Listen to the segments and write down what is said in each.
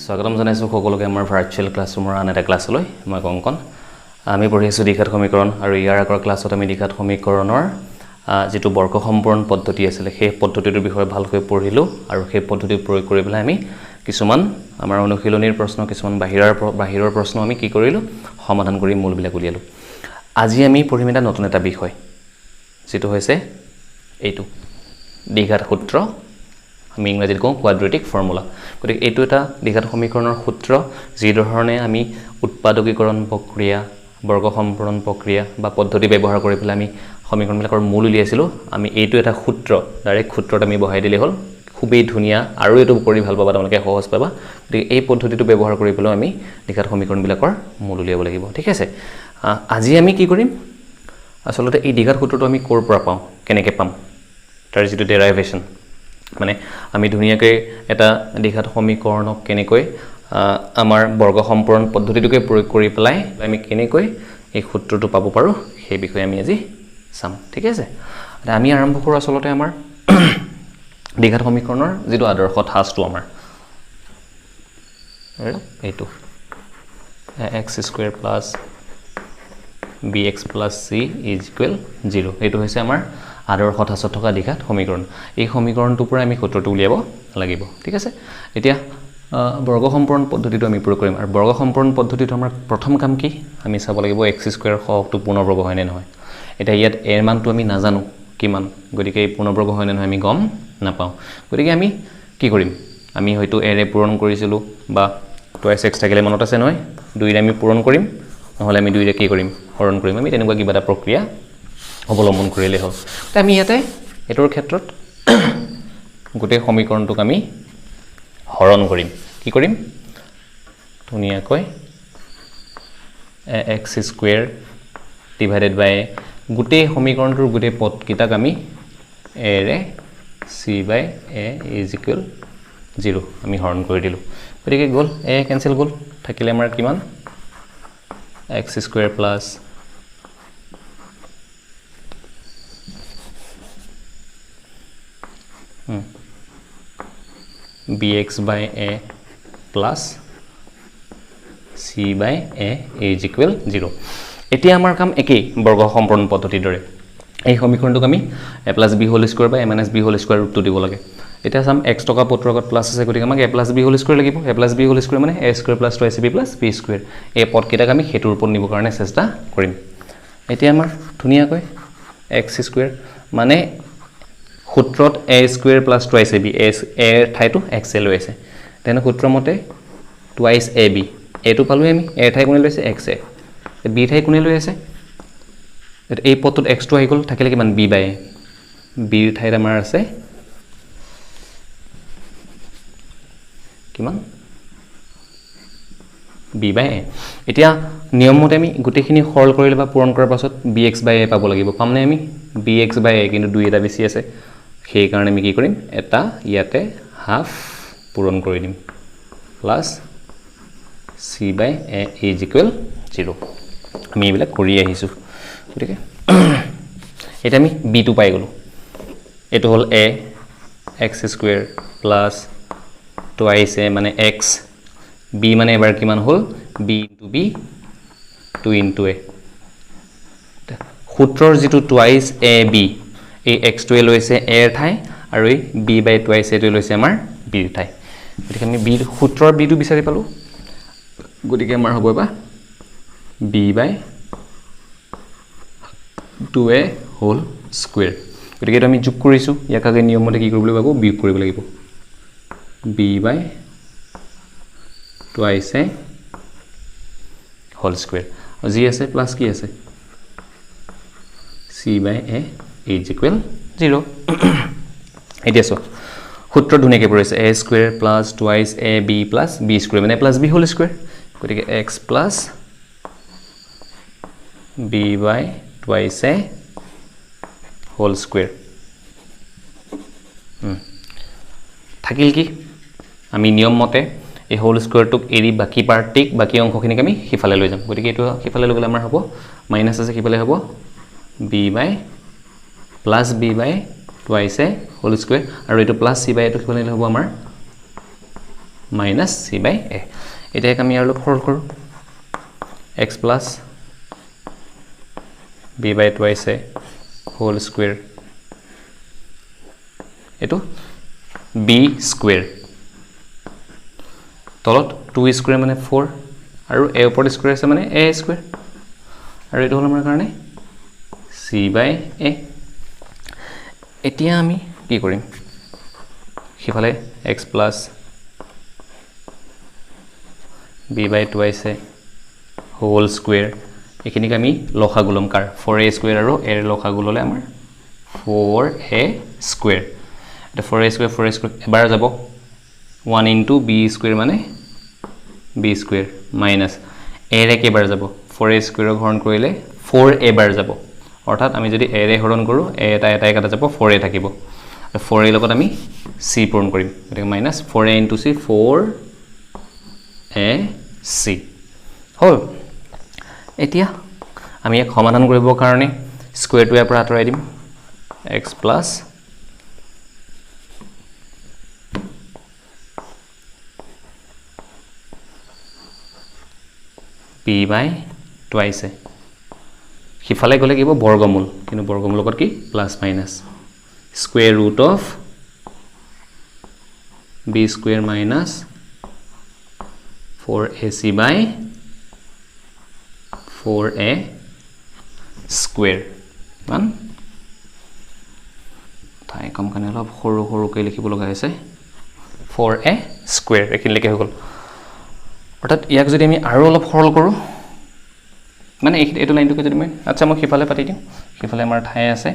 স্বাগতম জনাইছো সকলোকে আমাৰ ভাৰ্চুৱেল ক্লাছৰুমৰ আন এটা ক্লাছলৈ মই কংকন আমি পঢ়ি আছো দ্বিঘাত সমীকৰণ আৰু ইয়াৰ আগৰ ক্লাছত আমি দ্বিঘাত সমীকৰণৰ যেটো বৰ্গ সম্পূৰণ পদ্ধতি আছিল সেই পদ্ধতিটোৰ বিষয়ে ভালকৈ পঢ়িলো আৰু সেই পদ্ধতি প্ৰয়োগ কৰি পেলাই আমি কিছুমান আমাৰ অনুশীলনীৰ প্ৰশ্ন কিছুমান বাহিৰৰ প্ৰশ্ন আমি কি কৰিলো সমাধান কৰি মূলবিলাক উলিয়ালো আজি আমি পঢ়িম এটা নতুন এটা বিষয় যেটো হৈছে এইটো দ্বিঘাত সূত্ৰ আমি ইংৰাজীত কওঁ কোৱাড্ৰেটিক ফৰ্মুলা গতিকে এইটো এটা দ্বিঘাত সমীকৰণৰ সূত্ৰ যি ধৰণে আমি উৎপাদকীকৰণ প্ৰক্ৰিয়া বৰ্গ সম্পূৰণ প্ৰক্ৰিয়া বা পদ্ধতি ব্যৱহাৰ কৰি পেলাই আমি সমীকৰণবিলাকৰ মূল উলিয়াইছিলো আমি এইটো এটা সূত্ৰ ডাইৰেক্ট সূত্ৰত আমি বহাই দিলে হ'ল খুবেই ধুনিয়া আৰু এটো কৰি ভাল পাবা তোমালোকে সহজ পাবা গতিকে এই পদ্ধতিটো ব্যৱহাৰ কৰি পেলাই আমি দ্বিঘাত সমীকৰণবিলাকৰ মূল উলিয়াব লাগিব ঠিক আছে আজি আমি কি কৰিম আসলতে এই দ্বিঘাত সূত্ৰটো আমি কৰ পৰা পাম কেনেকৈ পাম তাৰ যেটো ডেৰাইভেচন মানে আমি ধুনিয়াকৈ এটা দ্বিঘাত সমীকৰণক কেনেকৈ আমাৰ বৰ্গ সম্পূৰণ পদ্ধতিটোকে প্ৰয়োগ কৰি পেলাই আমি কেনেকৈ এই সূত্ৰটো পাব পাৰো সেই বিষয়ে আমি আজি চাম ঠিক আছে আমি আৰম্ভ কৰো আসলতে আমাৰ দ্বিঘাত সমীকৰণৰ যেটো আদৰ্শ ঠাসটো আমাৰ এইটো x² + bx + c = 0 এইটো হৈছে আমাৰ আদৰ্শ ঠাসত থকা দ্বিঘাত সমীকৰণ এই সমীকৰণটোৰ পৰা আমি সূত্ৰটো উলিয়াব লাগিব ঠিক আছে এতিয়া বৰ্গ সম্পূৰণ পদ্ধতিটো আমি প্ৰয়োগ কৰিম আৰু বৰ্গ সম্পূৰণ পদ্ধতিটো আমাৰ প্ৰথম কাম কি আমি চাব লাগিব x² সহগটো পূৰ্ণবৰ্গ হয় নে নহয় এটা ইয়াত a ৰ মানটো আমি নাজানো কিমান গতিকে এই পূৰ্ণবৰ্গ হয় নে নহয় আমি গম নাপাও গতিকে আমি কি কৰিম আমি হয়তো a ৰে পূৰণ কৰিছিলো বা twice x থাকিলে মনত আছে নহয় 2 ৰে আমি পূৰণ কৰিম নহলে আমি 2 ৰে কি কৰিম হৰণ কৰিম আমি তেনেকুৱা কিবা এটা প্ৰক্ৰিয়া অৱলম্বন কৰিলে হ'ল আমি ইয়াতে এটোৰ ক্ষেত্ৰত গোটেই সমীকৰণটোক আমি হৰণ কৰিম কি কৰিম ধুনিয়াকৈ x² / গোটেই সমীকৰণটোৰ গোটেই পদ কিটাক আমি a ৰে c/a = 0 আমি হৰণ কৰি দিলো গতিকে গল a কেনসেল গল থাকিলে আমাৰ কিমান x² + bx/a plus c/a = 0 এতিয়া আমাৰ কাম একেই বৰ্গ সম্পূৰণ পদ্ধতিৰ দৰে এই সমীকৰণটোক আমি a + b² বা a - b² ৰূপটো দিব লাগে এতিয়া সাম x টকা পত্ৰৰ আগত প্লাস আছে গতিকে আমাক a + b² লাগিব a + b² মানে a² + 2ab + b² এই পদ কিটাক আমি হেতুৰ ওপৰত নিবৰ কাৰণে চেষ্টা কৰিম এতিয়া আমাৰ ধুনিয়াকৈ x² মানে সূত্ৰত a² + 2ab a ঠাইটো x লৈ আছে তেনে সূত্ৰ মতে twice ab এটো পালো আমি a ঠাই কোনে লৈছে x b ঠাই কোনে লৈ আছে এই পদটোত x টো আহি গল থাকিলে কিমান b/a b ঠাইত আমাৰ আছে কিমান b/a এতিয়া নিয়ম মতে আমি গুটেখিনি সৰল কৰিলে বা পূৰণ কৰাৰ পাছত bx/a পাব লাগিব পামনে আমি bx/a কিন্তু 2 এটা বেছি আছে সেই কাৰণে আমি কি কৰিম এটা ইয়াতে হাফ পূৰণ কৰি দিম প্লাস c/a = 0 আমি এইবিলাক কৰি আহিছো গতিকে এটা আমি b টো পাই গলো এটো হল a x² plus twice a মানে x b মানে এবাৰ কিমান হল b into b 2 into a সূত্ৰৰ যেটো twice ab এই x টো লৈছে a ৰ ঠাই আৰু এই b/twice a টো লৈছে আমাৰ b ৰ ঠাই গতিকে আমি b সূত্ৰৰ b টো বিচাৰি পালো গতিকে আমাৰ হ'ব বা b/2a whole square গতিকে এটা আমি যোগ কৰিছো ইয়াক আগে নিয়ম মতে কি কৰিব লাগিব বিয়োগ কৰিব লাগিব b/twice a whole square যি আছে প্লাস কি আছে c/a = 0 এতিয়া সো সূত্ৰ ধুনিয়াকৈ পৰিছে a² + twice ab + b² মানে + b whole square গতিকে x plus b/twice a whole square থাকিল কি আমি নিয়ম মতে এই হোল স্কয়াৰটোক এৰি বাকি পাৰ্টিক বাকি অংশখিনিক আমি হিফালে লৈ যাম গতিকে এটো হিফালে লৈ গলে আমাৰ হ'ব মাইনাস আছে হিফালে হ'ব b/twice a whole square আৰু এটো প্লাস c/a টো হিফালে হ'ব আমাৰ মাইনাছ চি বাই এ এতিয়া আমি আৰু অলপ সৰল কৰোঁ x plus b by twice a whole square এইটো বি স্কুৱেৰ তলত 2 স্কুৱেৰ মানে 4 আৰু এ ওপৰত স্কুৱেৰ আছে মানে এ স্কুৱেৰ আৰু এইটো হ'ল আমাৰ কাৰণে চি বাই এ এতিয়া আমি কি কৰিম সিফালে x plus b by twice a whole square এইখিনিক আমি লসাগু ল'ম কাৰ 4a স্কুৱেৰ আৰু এৰ লসাগু ল'লে আমাৰ 4a স্কুৱেৰ এটা 4a স্কুৱেৰ এবাৰ যাব 1 ইনটু বি স্কুৱেৰ মানে বি স্কুৱেৰ মাইনাছ এৰে কেইবাৰ যাব 4a স্কুৱেৰৰ হৰণ কৰিলে 4a বাৰ যাব অৰ্থাৎ আমি যদি এৰে হৰণ কৰোঁ এ এটাই কাটা যাব 4a থাকিব আৰু 4a লগত আমি c পূৰণ কৰিম গতিকে minus 4a into c 4a c হ'ল এতিয়া আমি এক সমাধান কৰিবৰ কাৰণে স্কুৱেৰটো ইয়াৰ পৰা আঁতৰাই দিম x plus b by twice a সিফালে গ'লে কি হ'ব বৰ্গমূল কিন্তু বৰ্গমূল লগত কি plus minus square root of b square minus 4ac by 4a square মান ঠাই কম কাৰণে অলপ সৰু সৰুকৈ লিখিব লগা হৈছে 4a স্কুৱেৰ এইখিনিলৈকে হৈ গ'ল অৰ্থাৎ ইয়াক যদি আমি আৰু অলপ সৰল কৰোঁ মানে এইটো লাইনটোকে যদি মই আচ্ছা মই সিফালে পাতি দিওঁ সিফালে আমাৰ ঠাই আছে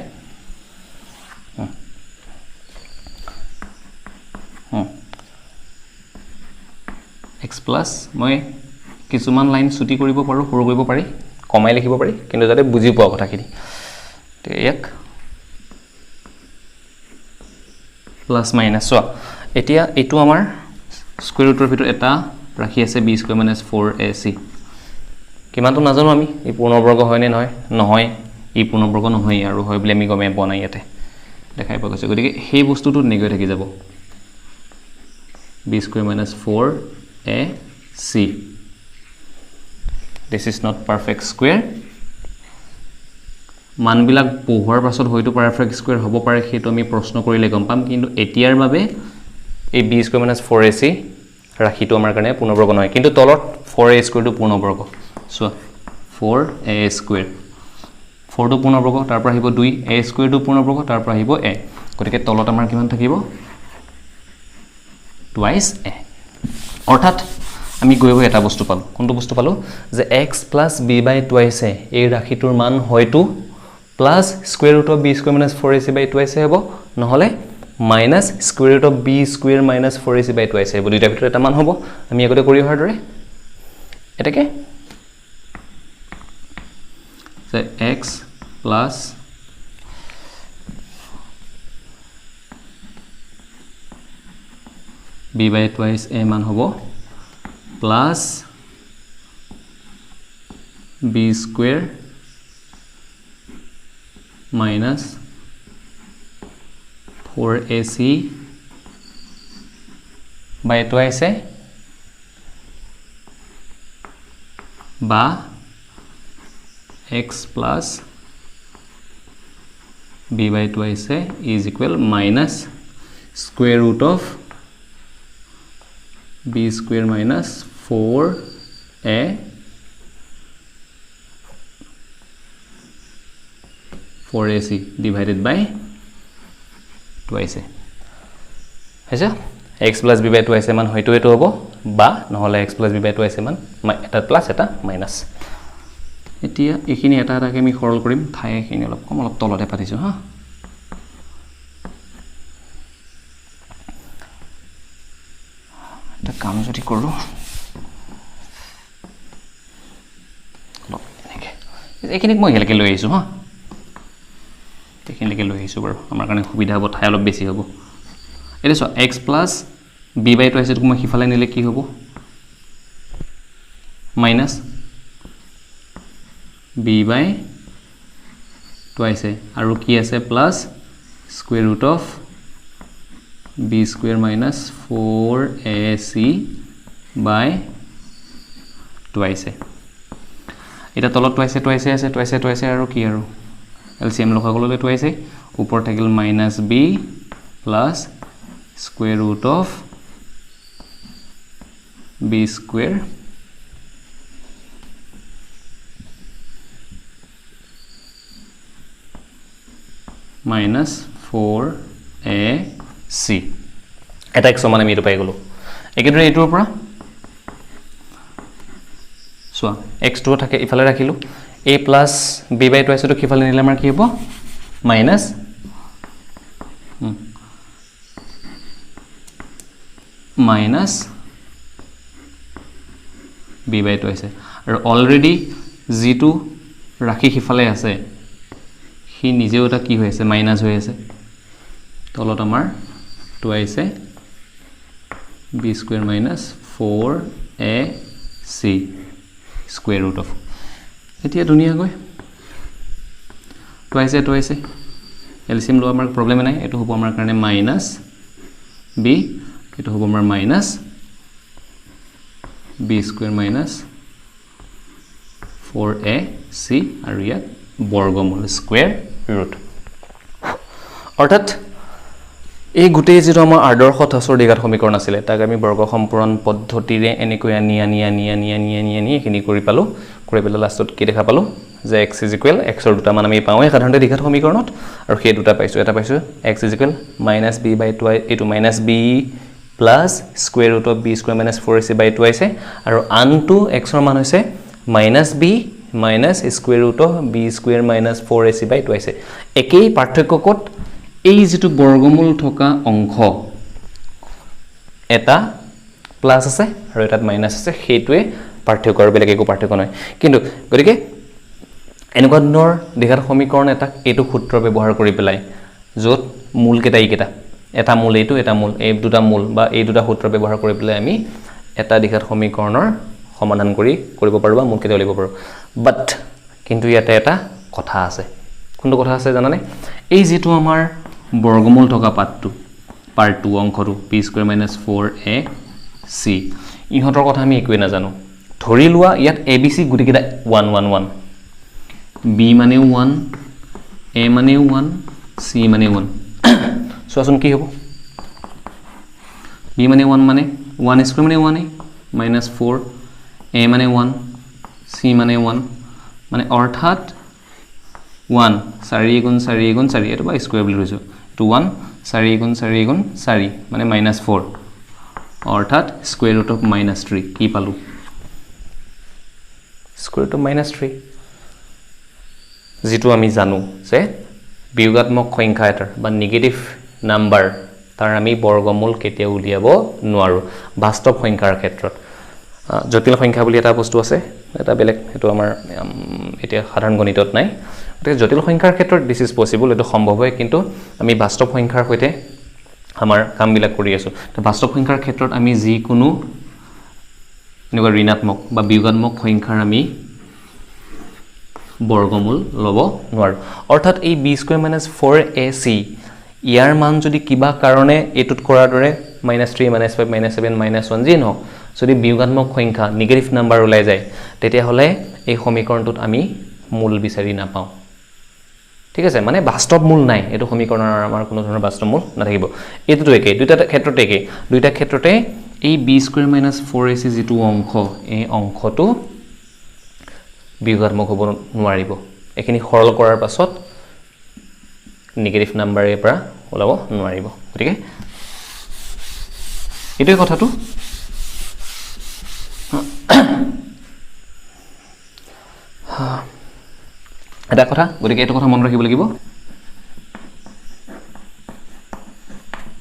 এক্স প্লাছ মই কিছুমান লাইন ছুটি কৰিব পাৰোঁ সৰু কৰিব পাৰি কমাই লিখিব পাৰি কিন্তু যাতে বুজি পোৱা কথাখিনি ইয়াক প্লাছ মাইনাছ চোৱা এতিয়া এইটো আমাৰ স্কুৱেৰ ৰুটৰ ভিতৰত এটা ৰাখি আছে বি স্কুৱেৰ মাইনাছ 4ac কিমানটো নাজানো আমি ই পূৰ্ণবৰ্গ হয়নে নহয় ই পূৰ্ণবৰ্গ নহয় আৰু হয় বুলি আমি গমেই পোৱা নাই ইয়াতে দেখাই পোৱা গৈছে গতিকে সেই বস্তুটো নেগৈ থাকি যাব b square minus 4ac this is not perfect square মানবিলাক পঢ়োৱাৰ পাছত হয়তো পাৰফেক্ট স্কুৱেৰ হ'ব পাৰে সেইটো আমি প্ৰশ্ন কৰিলে গম পাম কিন্তু এতিয়াৰ বাবে এই বি স্কুৱেৰ মাইনাছ 4ac ৰাখিটো আমাৰ কাৰণে পূৰ্ণবৰ্গ নহয় কিন্তু তলত 4a স্কুৱেৰটো পূৰ্ণবৰ্গ চোৱা 4a স্কুৱেৰ 4টো পূৰ্ণবৰ্গ তাৰ পৰা আহিব 2a স্কুৱেৰটো পূৰ্ণবৰ্গ তাৰ পৰা আহিব a গতিকে তলত আমাৰ কিমান থাকিব টুৱাইছ a অৰ্থাৎ আমি গৈ এটা বস্তু পালোঁ কোনটো বস্তু পালোঁ যে x plus b by twice a এই ৰাখিটোৰ মান হয়তো plus square root of b square minus 4ac by twice a হ'ব নহ'লে minus square root of b square minus 4ac by twice a হ'ব দুইটাৰ ভিতৰত এটা মান হ'ব আমি আগতে কৰি অহাৰ দৰে এটাকে যে x plus b by twice a মান হ'ব plus b square minus 4ac by twice a বা x plus b by twice a is equal minus square root of b square minus 4a 4ac divided by twice a হৈছে x plus b by twice a মান হয়তো এইটো হ'ব বা নহ'লে x plus b by twice a মান এটা plus এটা মাইনাছ এতিয়া এইখিনি এটা এটাকৈ আমি সৰল কৰিম ঠাইখিনি অলপ কম অলপ তলতে পাতিছোঁ হা এটা কাম যদি কৰোঁ অলপ এনেকৈ এইখিনিক মই ইয়ালৈকে লৈ আহিছোঁ হা এইখিনিলৈকে লৈ আহিছোঁ বাৰু আমাৰ কাৰণে সুবিধা হ'ব ঠাই অলপ বেছি হ'ব এতিয়া চোৱা x plus b by twice এটোক মই সিফালে নিলে কি হ'ব minus b by twice a আৰু কি আছে plus square root of b square minus 4ac by twice এটা তলত twice আছে আৰু কি আৰু LCM লখা গললে twice ওপৰ থাকিল minus b plus square root of b square minus 4ac এটা x সমান আমি এটো পাই গলো একেদৰে এটোৰ পৰা সোয়া x2 থাকে ইফালে ৰাখিলো a plus b by twice to কিফালে নিলে আমাৰ কি হ'ব minus minus b by twice আৰু অলৰেডি g2 ৰাখি কিফালে আছে হি নিজেও এটা কি হৈ আছে মাইনাস হৈ আছে তলত আমাৰ twice b square minus 4ac square root of এতিয়া দুনিয়া গৈ twice LCM লো আমাৰ প্ৰবলেম নাই এটো হ'ব আমাৰ কাৰণে minus b এটো হ'ব আমাৰ minus b square minus 4ac আৰু ইয়াত বৰ্গমূল স্কয়াৰ ৰুট অৰ্থাৎ এই গুটেই যেটো আমাৰ আদৰ্শ ঠাচৰ দ্বিঘাত সমীকৰণ আছিল তাক আমি বৰ্গ সম্পূৰণ পদ্ধতিৰে এনেকৈ আনি এখিনি কৰি পালো কৰি পেলাই লাষ্টত কি দেখা পালো যে x = x ৰ দুটা মান আমি পাওঁ সাধাৰণতে দ্বিঘাত সমীকৰণত আৰু সেই দুটা পাইছো এটা পাইছো x = -b by twice এটো -b plus square root of b square minus 4ac by twice আৰু আনটো x ৰ মান হৈছে -b minus square root of b square minus 4ac by twice একেই পাৰ্থক্য কত এই যেটো বৰ্গমূল থকা অংশ এটা প্লাস আছে আৰু এটাত মাইনাস আছে হেতুৱে পাৰ্থক্য আৰু বেলেগ একো পাৰ্থক্য নহয় কিন্তু গতিকে এনেকুৱা ধৰণৰ দ্বিঘাত সমীকৰণ এটা এটো সূত্ৰ ব্যৱহাৰ কৰি পেলাই যত মূল কেটা ইকেটা এটা মূল এটো এটা মূল এই দুটা মূল বা এই দুটা সূত্ৰ ব্যৱহাৰ কৰি পেলাই আমি এটা দ্বিঘাত সমীকৰণৰ সমাধান কৰিব পাৰো বা মূল কেটা উলিয়াব পাৰো বাট কিন্তু ইয়াতে এটা কথা আছে কোনটো কথা আছে জানানে এই যেটো আমাৰ বৰ্গমূল থকা পাৰ্ট 2 অংশটো p square minus 4ac ইহতৰ কথা আমি একোৱে না জানো ধৰি লোৱা ইয়াত abc গুটি কেটা 1 1 1 b মানে 1 a মানে 1 c মানে 1 সোয়াচোন কি হ'ব b মানে 1 মানে 1 square মানে 1 minus 4 a মানে 1 c মানে 1 মানে অৰ্থাৎ 1 4 গুণ 4 গুণ 4 এটো বা স্কয়াৰ বুলি লৈছো to 1 4 গুণ 4 গুণ 4 মানে -4 অৰ্থাৎ স্কয়াৰ ৰুট অফ -3 কি পালো স্কয়াৰ ৰুট অফ -3 যেটো আমি জানো যে বিয়োগাত্মক সংখ্যা এটাৰ বা নেগেটিভ নাম্বাৰ তাৰ আমি বৰ্গমূল কেতিয়া উলিয়াব নোৱাৰো বাস্তৱ সংখ্যাৰ ক্ষেত্ৰত জটিল সংখ্যা বুলি এটা বস্তু আছে এটা বেলেগ এটো আমাৰ এতিয়া সাধাৰণ গণিতত নাই গতিকে জটিল সংখ্যাৰ ক্ষেত্ৰত দিস ইজ পসিবল এটো সম্ভৱ হয় কিন্তু আমি বাস্তৱ সংখ্যাৰ সৈতে আমাৰ কাম বিলাক কৰি আছো তো বাস্তৱ সংখ্যাৰ ক্ষেত্ৰত আমি যি কোনো এনেকুৱা ঋণাত্মক বা বিয়োগাত্মক সংখ্যাৰ আমি বৰ্গমূল লব নোৱাৰো অৰ্থাৎ এই b square minus 4ac ইয়াৰ মান যদি কিবা কাৰণে এটুত কৰাৰ দৰে -3 -5 -7 -1 যি নহওক যদি বিয়োগাত্মক সংখ্যা নেগেটিভ নাম্বাৰ ওলাই যায় তেতিয়া হলে এই সমীকৰণটোত আমি মূল বিচাৰি না পাও ঠিক আছে মানে বাস্তৱ মূল নাই এটো সমীকৰণৰ আমাৰ কোনো ধৰণৰ বাস্তৱ মূল নাথাকিব এটো একে দুটা ক্ষেত্ৰতে একে দুটা ক্ষেত্ৰতে এই b square minus 4ac যেটো অংশ এই অংশটো বিয়োগাত্মক হ'ব নোৱাৰিব এখিনি সৰল কৰাৰ পাছত নেগেটিভ নাম্বাৰৰ পৰা ওলাব নোৱাৰিব গতিকে এটোই কথাটো এটা কথা গতিকে এটো কথা মন ৰাখিব লাগিব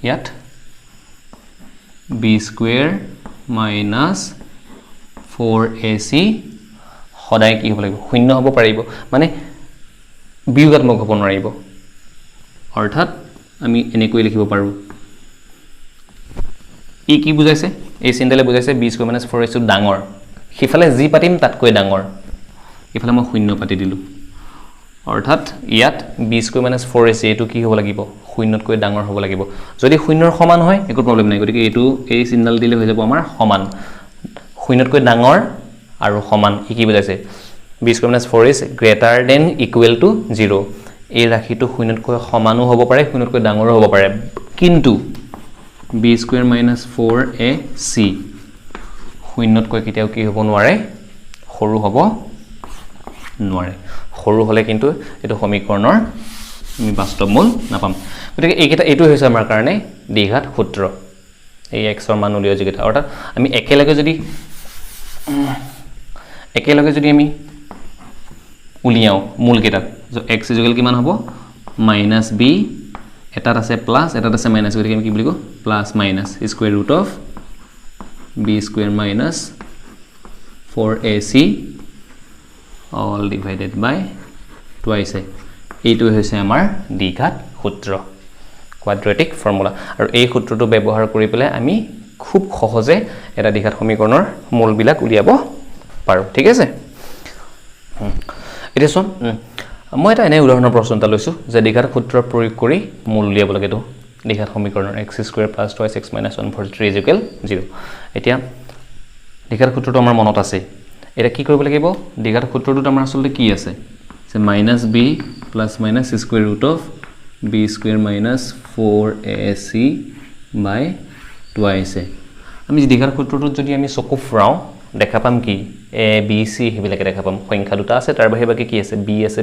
ইয়াত b square minus 4ac সদায় কি হ'ব লাগিব শূন্য হ'ব পাৰিব মানে বিয়োগাত্মক হ'ব নোৱাৰিব অৰ্থাৎ আমি এনেকৈ লিখিব পাৰো ই কি বুজাইছে এই চিন্তালে বুজাইছে b square minus 4ac ডাঙৰ হিফালে জি পাতিম তাতকৈ ডাঙৰ ইফালে মই শূন্য পাতি দিলো অৰ্থাৎ ইয়াত b square minus 4ac এটো কি হ'ব লাগিব শূন্যতকৈ ডাঙৰ হ'ব লাগিব যদি শূন্যৰ সমান হয় একো প্ৰবলেম নাই গতিকে এইটো এই চিহ্নডাল দিলে হৈ যাব আমাৰ সমান শূন্যতকৈ ডাঙৰ আৰু সমান কি বুজাইছে b square minus 4 is greater than equal to 0 এই ৰাশিটো শূন্যতকৈ সমানো হ'ব পাৰে শূন্যতকৈ ডাঙৰো হ'ব পাৰে কিন্তু b square minus 4ac শূন্যতকৈ কেতিয়াও কি হ'ব নোৱাৰে সৰু হ'ব নোৱাৰে সৰু হলে কিন্তু এটো সমীকৰণৰ আমি বাস্তৱ মূল নাপাম গতিকে এইটো হৈছে আমাৰ কাৰণে দ্বিঘাত সূত্ৰ এই x ৰ মান উলিয়াও যেটা অৰ্থাৎ আমি একেলগে যদি আমি উলিয়াও মূল কেইটা x ইকুৱেল কিমান হ'ব -b এটাত আছে প্লাস এটাত আছে মাইনাস গতিকে আমি কি বুলি কো plus minus square root of b square minus 4ac all divided by twice এইটো হৈছে আমাৰ দ্বিঘাত সূত্ৰ কোৱাড্ৰেটিক ফৰ্মুলা আৰু এই সূত্ৰটো ব্যৱহাৰ কৰি পেলাই আমি খুব সহজে এটা দ্বিঘাত সমীকৰণৰ মূলবিলাক উলিয়াব পাৰো ঠিক আছে এটা শুন মই এটা এনে উদাহৰণৰ প্ৰশ্ন এটা লৈছো যে দ্বিঘাত সূত্ৰ প্ৰয়োগ কৰি মূল উলিয়াব লাগে তো দ্বিঘাত সমীকৰণৰ x² + 2x - 143 = 0 এতিয়া দ্বিঘাত সূত্ৰটো আমাৰ মনত আছে এটা কি কৰিব লাগিব দ্বিঘাত সূত্ৰটোত আমাৰ আসলে কি আছে যে -b ± square root of b square minus 4ac by twice আমি দ্বিঘাত সূত্ৰটোত যদি আমি চকু ফুৰাও দেখা পাম কি a b c হেবিলাকে দেখা পাম সংখ্যা দুটা আছে তাৰ বাহিৰে বাকি কি আছে b আছে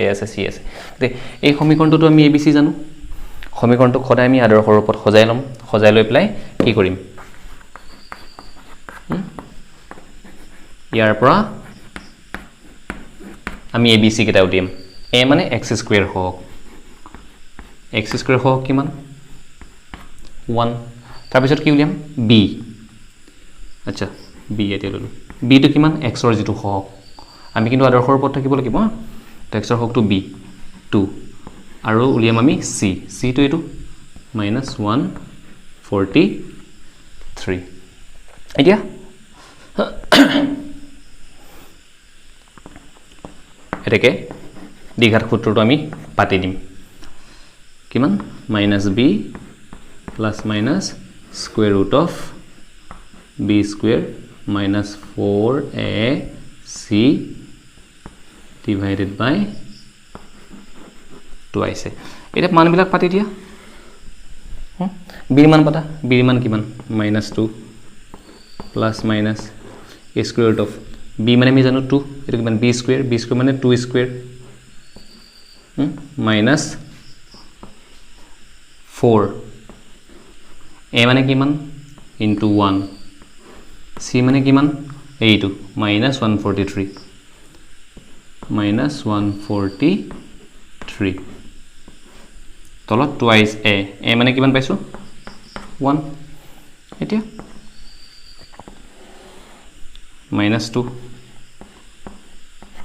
a আছে c আছে তে এই সমীকৰণটো আমি a b c জানো সমীকৰণটো খদাই আমি আদৰ্শৰ ওপৰত সজাই লৈ প্লাই কি কৰিম ইয়াৰ পৰা আমি a b c কেটা উলিয়াম a মানে x² হওক x² হওক কিমান 1 তাৰ পিছত কি উলিয়াম b আচ্ছা b এতিয়া ললো b টো কিমান x ৰ যেটো হওক আমি কিন্তু আদৰ্শৰ ওপৰত থাকিব লাগিব তো x ৰ হকটো b 2 আৰু উলিয়াম আমি c টো এটো -143 এতিয়া এটাকে দ্বিঘাত সূত্ৰটো আমি পাতি দিম কিমান -b ± square root of b square minus 4ac divided by twice এটা মানবিলাক পাতি দিয়া b মান পাতা b মান কিমান -2 plus minus a square root of b মানে আমি জানো 2 এটা কিমান b square মানে 2 square minus 4 a মানে কিমান into 1 c মানে কিমান এইটো -143 তলত twice a মানে কিমান পাইছো 1 এতিয়া -2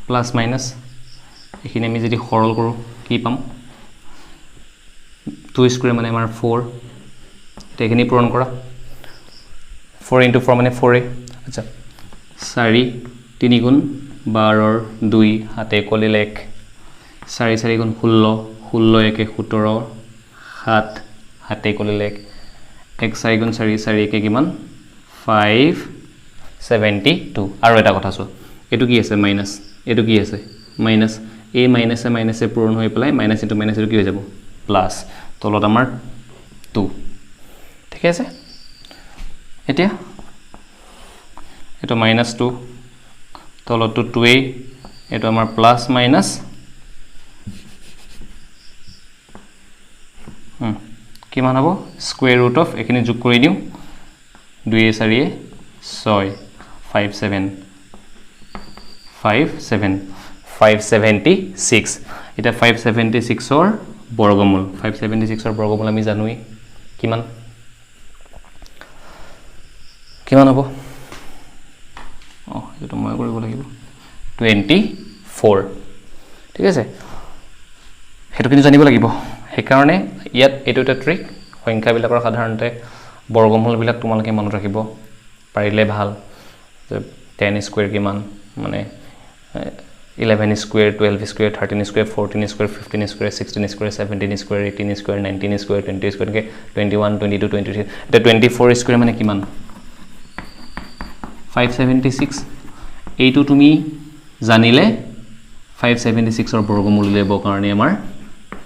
প্লাস মাইনাস এখানে আমি যদি সৰল কৰো কি পাম 2 স্কয়াৰ মানে আমাৰ 4 তেখিনি পূৰণ কৰা 4 * 4 মানে 4a আচ্ছা 4 3 গুণ 12 ৰ 2 হাতে কলিলে 1 4 4 গুণ 16 16 1 17 7 হাতে কলিলে 1 4 গুণ 4 4 1 কিমান 572 আৰু এটা কথা চোৱা এটো কি আছে মাইনাস এটো কি আছে মাইনাস a মাইনাসে পূৰণ হৈ পেলাই মাইনাস ইনটু মাইনাস এটো কি হৈ যাব প্লাস তলত আমাৰ 2 ঠিক আছে এতিয়া এটো -2 তলত 2a এটো আমাৰ প্লাস মাইনাস কিমান হ'ব স্কয়াৰ ৰুট অফ এখিনি যোগ কৰি দিও 2 a 4 a 6 576 এটা 576 ৰ বৰ্গমূল 576 ৰ বৰ্গমূল আমি জানোই কিমান হ'ব এটো মই কৰিব লাগিব 24 ঠিক আছে হেতু কিন্তু জানিব লাগিব সেই কাৰণে ইয়াত এটো এটা ট্ৰিক সংখ্যা বিলাকৰ সাধাৰণতে বৰ্গমূল বিলাক তোমালকে মনত ৰাখিব পাৰিলে ভাল যে 10 স্কয়াৰ কিমান মানে 11 square, 12 square, 13 square, 14 square, 15 square, 16 square, 17 square, 18 square, 19 square, 20 square, 21, 22, 23. এটা 24 square মানে কিমান? 576. এইটো তুমি জানিলে 576 ৰ বৰ্গমূল উলিয়াবৰ কাৰণে আমাৰ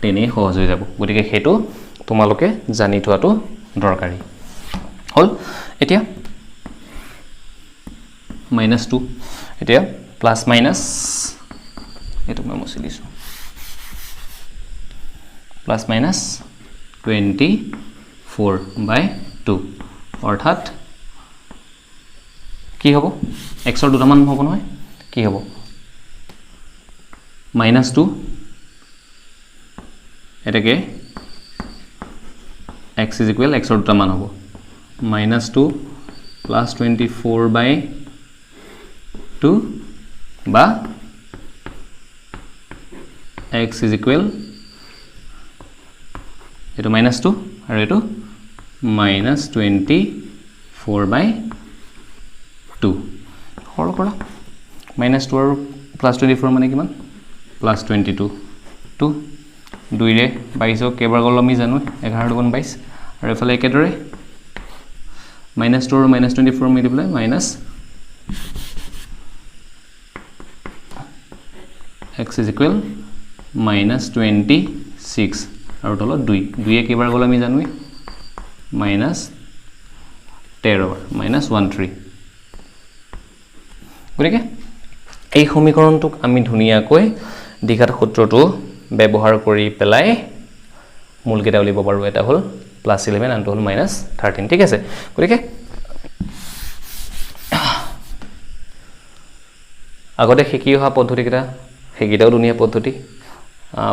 10 সহজ হৈ যাব। গতিকে হেতু তোমালোকে জানি থোৱাটো দৰকাৰী। হল এতিয়া -2 এতিয়া প্লাস মাইনাস এটো মই মুছি দিছো প্লাস মাইনাস 24/2 অৰ্থাৎ কি হ'ব x ৰ দুটা মান হ'ব নহয় কি হ'ব -2 এটাকে x = x ৰ দুটা মান হ'ব -2 plus 24/2 বা x = এটো -2 আৰু এটো -24/2 হল কৰা -2 আৰু +24 মানে কিমান +22 2 2 ৰে 22 কেবাৰ গল আমি জানো 11 2 22 আৰু এফালে একেদৰে -2 আৰু -24 মিলিবলৈ x = -26 আৰু তলত 2 2 এ কেবাৰ গল আমি জানো -13 -13 গতিকে এই সমীকৰণটোক আমি ধুনিয়াকৈ দ্বিঘাত সূত্ৰটো ব্যৱহাৰ কৰি পেলাই মূলকেইটা উলিয়াব পাৰো এটা হল +11 আনটো হল -13 ঠিক আছে গতিকে আগতে শিকি অহা পদ্ধতিকেইটা হেগিটাও ধুনিয়া পদ্ধতি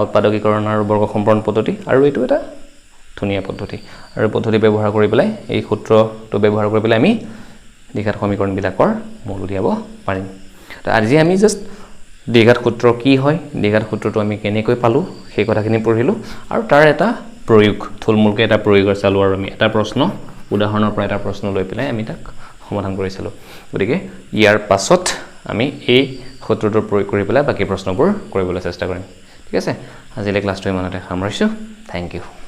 উৎপাদকীকৰণ আৰু বৰ্গ সম্পূৰণ পদ্ধতি আৰু এটো এটা ধুনিয়া পদ্ধতি আৰু পদ্ধতি ব্যৱহাৰ কৰি পেলাই এই সূত্ৰটো ব্যৱহাৰ কৰি পেলাই আমি দ্বিঘাত সমীকৰণ বিলাকৰ মূল উলিয়াব পাৰিম তো আজি আমি জাস্ট দ্বিঘাত সূত্ৰ কি হয় দ্বিঘাত সূত্ৰটো আমি কেনেকৈ পালো সেই কথাখিনি পঢ়িলো আৰু তাৰ এটা প্ৰয়োগ থুলমূলকে এটা প্ৰয়োগৰ চালো আৰু আমি এটা প্ৰশ্ন উদাহৰণৰ পৰা এটা প্ৰশ্ন লৈ পেলাই আমি তাক সমাধান কৰিছিলো গতিকে ইয়াৰ পাছত আমি এই সূত্ৰটো প্ৰয়োগ কৰি পেলাই বাকি প্ৰশ্নবোৰ কৰিবলৈ চেষ্টা কৰিম ঠিক আছে আজিলৈ ক্লাছটো ইমানতে সামৰিছো থ্যাংক ইউ